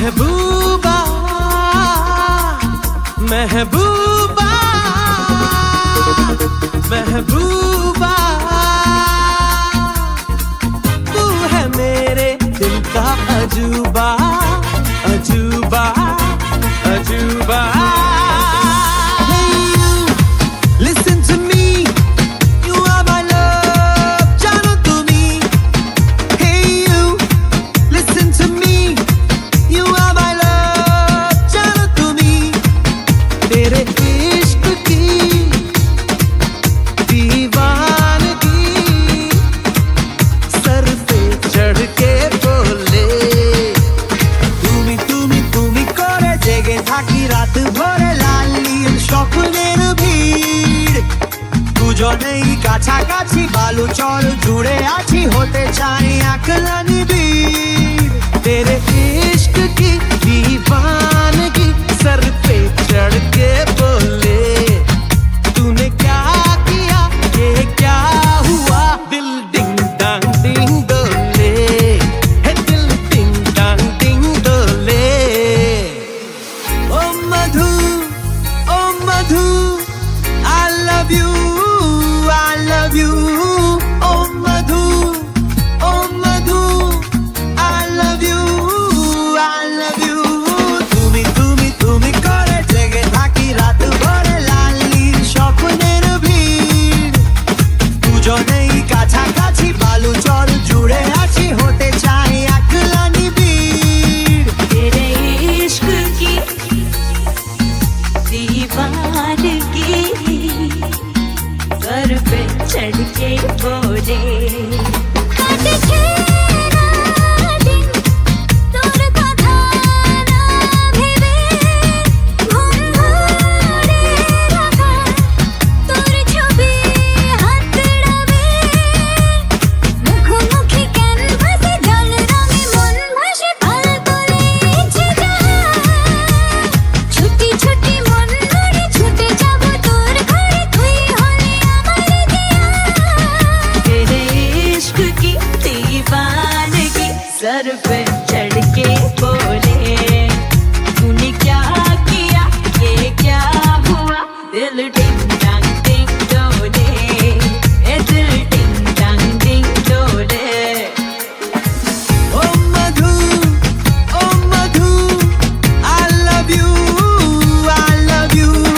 महबूबा महबूबा महबूबा, तू है मेरे दिल का अजूबा अजूबा अजूबा। Listen to me, you are my love, जानो तुम्ही। Hey you, listen to me, you are my love, जानो तुम्ही। तेरे इश्क की दीवानगी सर पे चढ़ के बोले, তুমি তুমি তুমি করে জেগে থাকি রাত ভরে লালির স্বপ্নের ভিড়, দুজনেই কাছাকাছি বালুচর জুড়ে আছি হতে চাই একলা নিবিড়। तेरे इश्क की दीवानगी सर पे चढ़ के बोले, तूने क्या किया ये क्या हुआ, दिल डिंग डांग डिंग डोले है, दिल डिंग डांग डिंग डोले। ओ मधु I love you I love you, oh Madhu I love you I love you। তুমি তুমি তুমি করে জেগে থাকি রাত ভরে লালির স্বপ্নের ভিড়, দুজনেই কাছাকাছি বালুচর জুড়ে আছি হতে চাই একলা নিবিড়। तेरे इश्क की दीवानगी सर पे चढ़ के बोले,